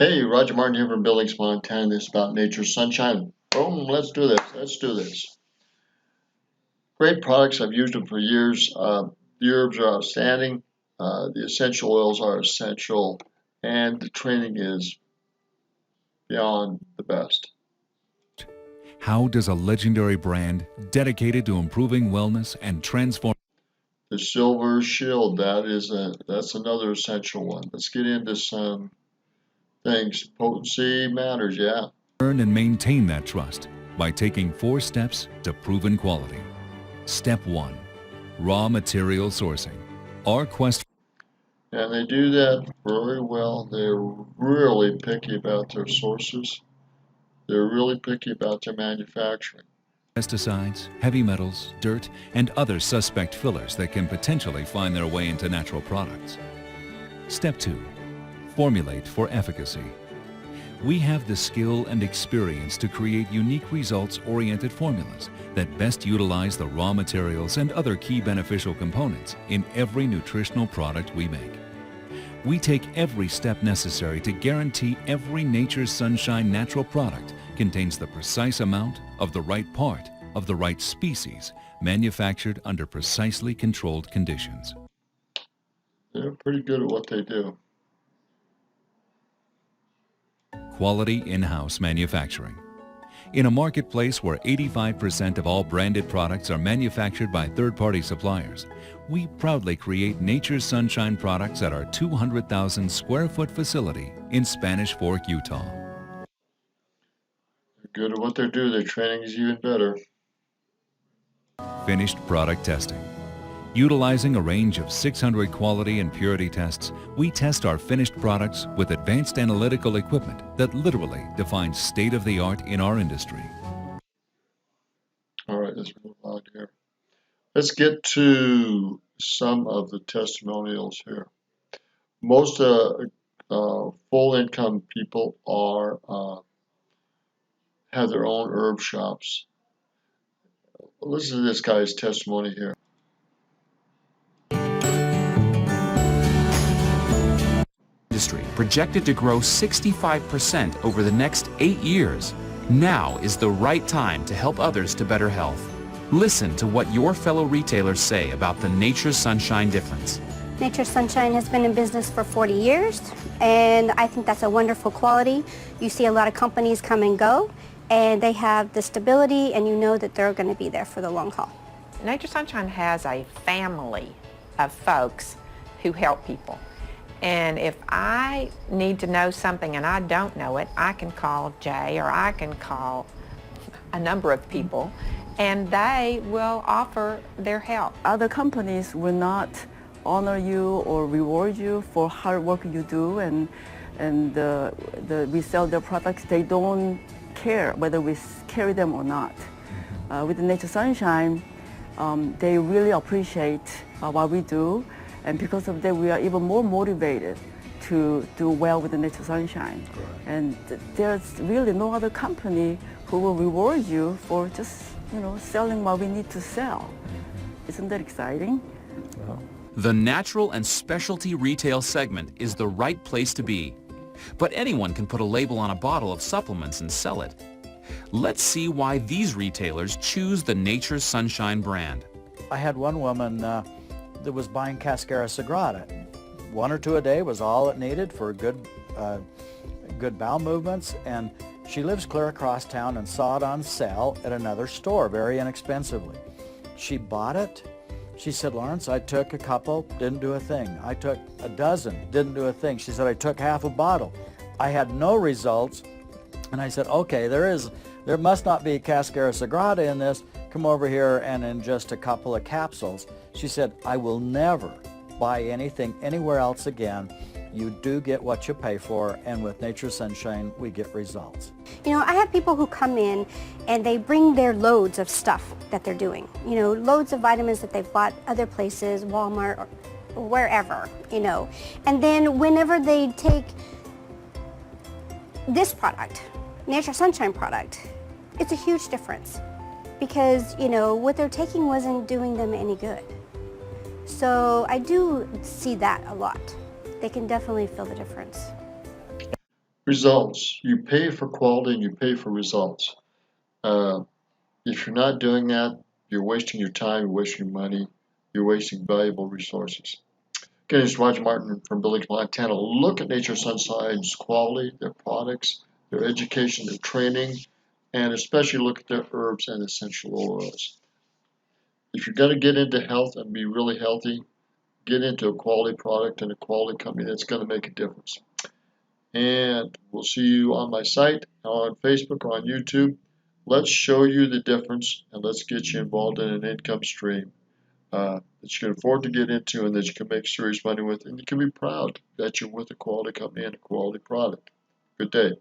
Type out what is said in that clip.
Hey, Roger Martin here from Billings, Montana. This is about nature's sunshine. Boom, let's do this. Let's do this. Great products. I've used them for years. The herbs are outstanding. The essential oils are essential. And the training is beyond the best. How does a legendary brand dedicated to improving wellness and transforming The Silver Shield, that's another essential one. Let's get into some things. Potency matters, yeah. earn and maintain that trust by taking 4 steps to proven quality? Step 1. Raw material sourcing. Our quest And they do that very well. They're really picky about their sources. They're really picky about their manufacturing. pesticides, heavy metals, dirt, and other suspect fillers that can potentially find their way into natural products. Step 2. Formulate for efficacy. We have the skill and experience to create unique results-oriented formulas that best utilize the raw materials and other key beneficial components in every nutritional product we make. We take every step necessary to guarantee every Nature's Sunshine natural product contains the precise amount of the right part of the right species, manufactured under precisely controlled conditions. They're pretty good at what they do. Quality in-house manufacturing. In a marketplace where 85% of all branded products are manufactured by third-party suppliers, we proudly create Nature's Sunshine products at our 200,000 square foot facility in Spanish Fork, Utah. They're good at what they do. Their training is even better. Finished product testing. Utilizing a range of 600 quality and purity tests, we test our finished products with advanced analytical equipment that literally defines state-of-the-art in our industry. All right, let's move on here. Let's get to some of the testimonials here. Most full-income people have their own herb shops. Listen to this guy's testimony here. Industry projected to grow 65% over the next 8 years. Now is the right time to help others to better health. Listen to what your fellow retailers say about the Nature's Sunshine difference. Nature's Sunshine has been in business for 40 years, and I think that's a wonderful quality. You see a lot of companies come and go, and they have the stability, and you know that they're going to be there for the long haul. Nature's Sunshine has a family of folks who help people. And if I need to know something and I don't know it, I can call Jay or I can call a number of people and they will offer their help. Other companies will not honor you or reward you for hard work you do, and we sell their products. They don't care whether we carry them or not. With the Nature's Sunshine, they really appreciate what we do. And because of that, we are even more motivated to do well with the Nature's Sunshine. Right. And there's really no other company who will reward you for just, selling what we need to sell. Isn't that exciting? Wow. The natural and specialty retail segment is the right place to be. But anyone can put a label on a bottle of supplements and sell it. Let's see why these retailers choose the Nature's Sunshine brand. I had one woman that was buying Cascara Sagrada. 1 or 2 a day was all it needed for good bowel movements, and she lives clear across town and saw it on sale at another store very inexpensively. She bought it. She said, Lawrence, I took a couple, didn't do a thing. I took a dozen, didn't do a thing. She said, I took half a bottle. I had no results, and I said, okay, there must not be Cascara Sagrada in this. Come over here and in just a couple of capsules. She said, I will never buy anything anywhere else again. You do get what you pay for, and with Nature's Sunshine, we get results. I have people who come in and they bring their loads of stuff that they're doing. Loads of vitamins that they've bought other places, Walmart or wherever, And then whenever they take this product, Nature's Sunshine product, it's a huge difference. Because, what they're taking wasn't doing them any good. So I do see that a lot. They can definitely feel the difference. Results. You pay for quality and you pay for results. If you're not doing that, you're wasting your time, you're wasting your money, you're wasting valuable resources. Again, it's Roger Martin from Billings, Montana. Look at Nature Sunshine's quality, their products, their education, their training, and especially look at their herbs and essential oils. If you're going to get into health and be really healthy, get into a quality product and a quality company that's going to make a difference. And we'll see you on my site, on Facebook, or on YouTube. Let's show you the difference and let's get you involved in an income stream that you can afford to get into and that you can make serious money with, and you can be proud that you're with a quality company and a quality product. Good day.